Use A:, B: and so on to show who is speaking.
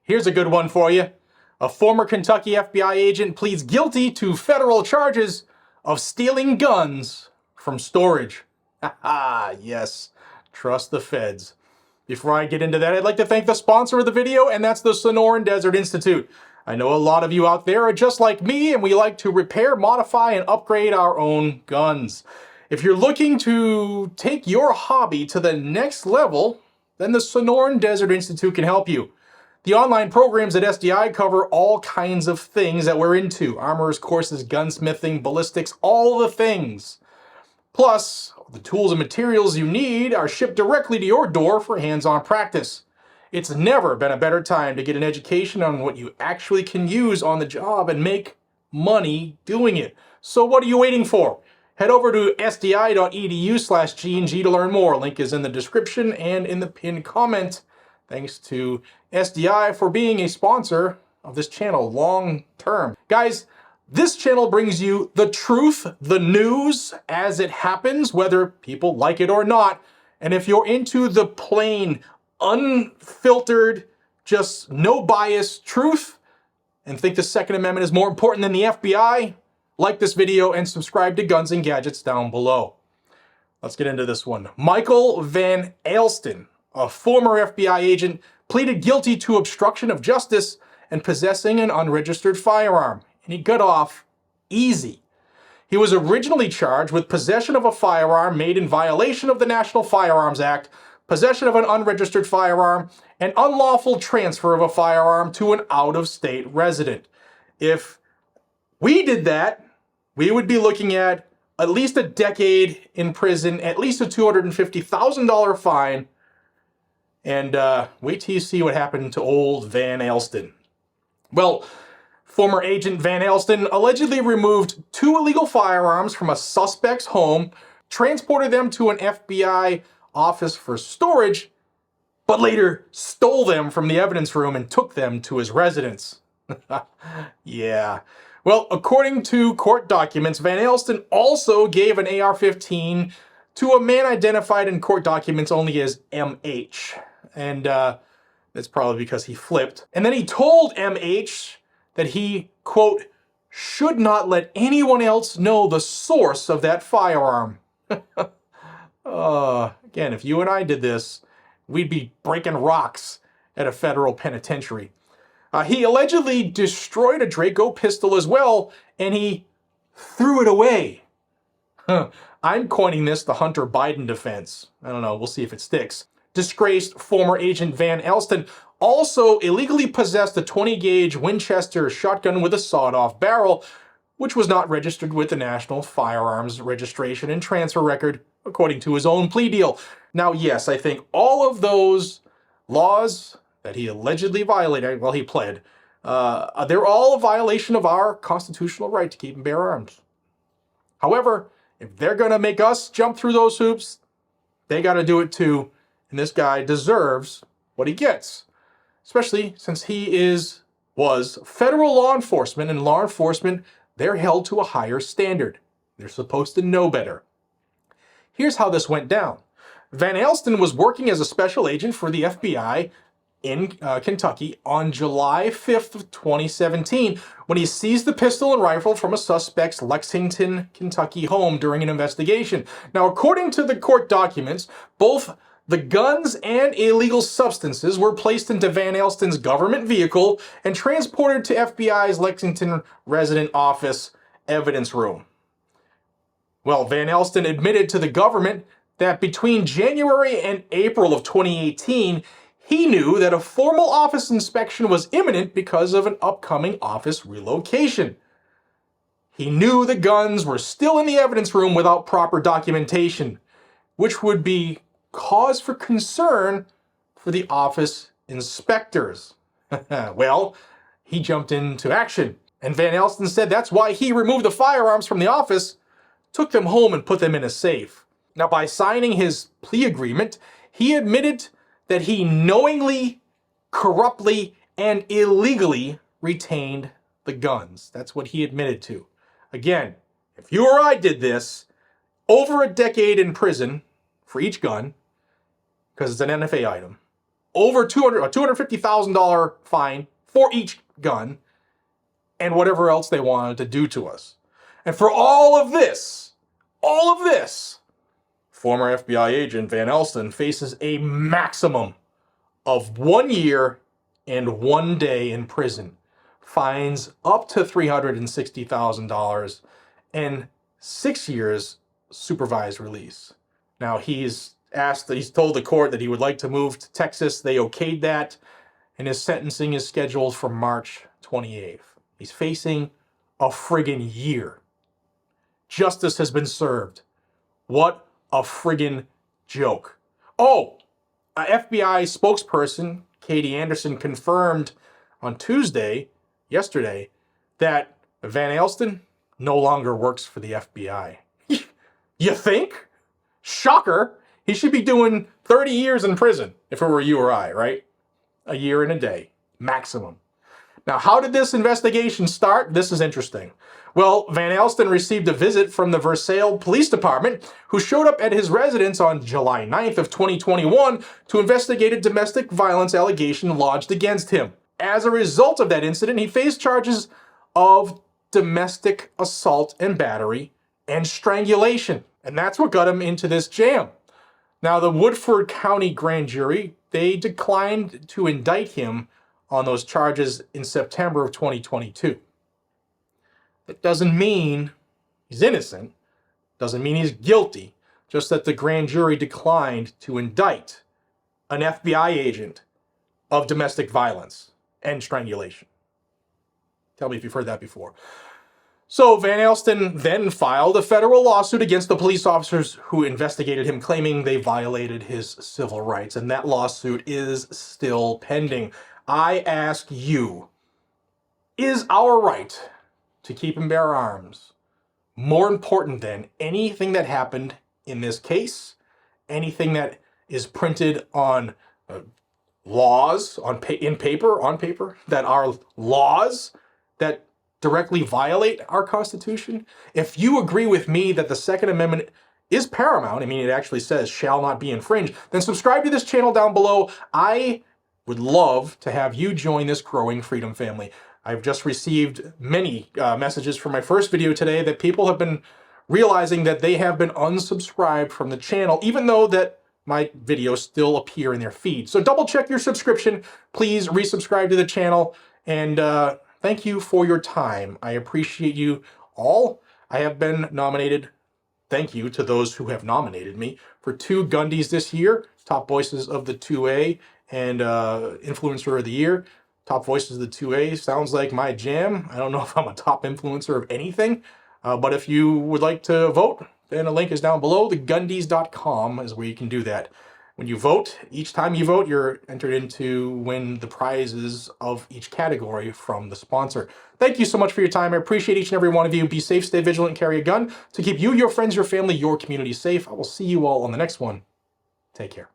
A: Here's a good one for you. A former Kentucky FBI agent pleads guilty to federal charges of stealing guns from storage. Haha, yes, trust the feds. Before I get into that, I'd like to thank the sponsor of the video, and that's the Sonoran Desert Institute. I know a lot of you out there are just like me, and we like to repair, modify, and upgrade our own guns. If you're looking to take your hobby to the next level, then the Sonoran Desert Institute can help you. The online programs at SDI cover all kinds of things that we're into. Armorers courses, gunsmithing, ballistics, all the things. Plus, the tools and materials you need are shipped directly to your door for hands-on practice. It's never been a better time to get an education on what you actually can use on the job and make money doing it. So what are you waiting for? Head over to sdi.edu/GNG to learn more. Link is in the description and in the pinned comment. Thanks to SDI for being a sponsor of this channel long term. Guys, this channel brings you the truth, the news as it happens, whether people like it or not. And if you're into the plain, unfiltered, just no bias truth, and think the Second Amendment is more important than the FBI, like this video and subscribe to Guns and Gadgets down below. Let's get into this one. Michael Van Alsten, a former FBI agent, pleaded guilty to obstruction of justice and possessing an unregistered firearm. And he got off easy. He was originally charged with possession of a firearm made in violation of the National Firearms Act, possession of an unregistered firearm, and unlawful transfer of a firearm to an out-of-state resident. If we did that, we would be looking at least a decade in prison, at least a $250,000 fine, and wait till you see what happened to old Van Alsten. Well, former agent Van Alsten allegedly removed 2 illegal firearms from a suspect's home, transported them to an FBI office for storage, but later stole them from the evidence room and took them to his residence. Yeah. Well, according to court documents, Van Alsten also gave an AR-15 to a man identified in court documents only as MH. And that's probably because he flipped. And then he told MH that he, quote, should not let anyone else know the source of that firearm. Again, if you and I did this, we'd be breaking rocks at a federal penitentiary. He allegedly destroyed a Draco pistol as well, and he threw it away. I'm coining this the Hunter Biden defense. I don't know, we'll see if it sticks. Disgraced former agent Van Alsten also illegally possessed a 20-gauge Winchester shotgun with a sawed-off barrel, which was not registered with the National Firearms Registration and Transfer Record, according to his own plea deal. Now, yes, I think all of those laws that he allegedly violated, well, he pled, they're all a violation of our constitutional right to keep and bear arms. However, if they're going to make us jump through those hoops, they got to do it too. And this guy deserves what he gets, especially since he was federal law enforcement, and law enforcement, they're held to a higher standard. They're supposed to know better. Here's how this went down. Van Alsten was working as a special agent for the FBI in Kentucky on July 5th of 2017 when he seized the pistol and rifle from a suspect's Lexington, Kentucky home during an investigation. Now, according to the court documents, both the guns and illegal substances were placed into Van Alsten's government vehicle and transported to FBI's Lexington resident office evidence room. Well, Van Alsten admitted to the government that between January and April of 2018, he knew that a formal office inspection was imminent because of an upcoming office relocation. He knew the guns were still in the evidence room without proper documentation, which would be cause for concern for the office inspectors. Well, he jumped into action, and Van Alsten said that's why he removed the firearms from the office, took them home, and put them in a safe. Now, by signing his plea agreement, he admitted that he knowingly, corruptly, and illegally retained the guns. That's what he admitted to. Again, if you or I did this, over a decade in prison for each gun, because it's an NFA item, over $250,000 fine for each gun, and whatever else they wanted to do to us. And for all of this, former FBI agent Van Elston faces a maximum of 1 year and 1 day in prison, fines up to $360,000, and 6 years supervised release. Now he's told the court that he would like to move to Texas. They okayed that, and his sentencing is scheduled for March 28th. He's facing a friggin' year. Justice has been served. What a friggin' joke. Oh, a FBI spokesperson, Katie Anderson, confirmed on yesterday, that Van Elston no longer works for the FBI. You think? Shocker. He should be doing 30 years in prison if it were you or I, right? A year and a day, maximum. Now, how did this investigation start? This is interesting. Well, Van Elston received a visit from the Versailles Police Department, who showed up at his residence on July 9th of 2021 to investigate a domestic violence allegation lodged against him. As a result of that incident, he faced charges of domestic assault and battery and strangulation. And that's what got him into this jam. Now, the Woodford County grand jury, they declined to indict him on those charges in September of 2022. That doesn't mean he's innocent, doesn't mean he's guilty, just that the grand jury declined to indict an FBI agent of domestic violence and strangulation. Tell me if you've heard that before. So Van Elston then filed a federal lawsuit against the police officers who investigated him, claiming they violated his civil rights, and that lawsuit is still pending. I ask you, is our right to keep and bear arms more important than anything that happened in this case? Anything that is printed on laws, on paper, that are laws that directly violate our Constitution? If you agree with me that the Second Amendment is paramount, I mean, it actually says shall not be infringed, then subscribe to this channel down below. I would love to have you join this growing freedom family. I've just received many messages from my first video today that people have been realizing that they have been unsubscribed from the channel, even though that my videos still appear in their feed. So double check your subscription. Please resubscribe to the channel, and thank you for your time. I appreciate you all. I have been nominated. Thank you to those who have nominated me for 2 Gundies this year, Top Voices of the 2A and Influencer of the Year. Top Voices of the 2A sounds like my jam. I don't know if I'm a top influencer of anything, but if you would like to vote, then a link is down below. Thegundies.com is where you can do that. When you vote, each time you vote, you're entered into win the prizes of each category from the sponsor. Thank you so much for your time. I appreciate each and every one of you. Be safe, stay vigilant, and carry a gun to keep you, your friends, your family, your community safe. I will see you all on the next one. Take care.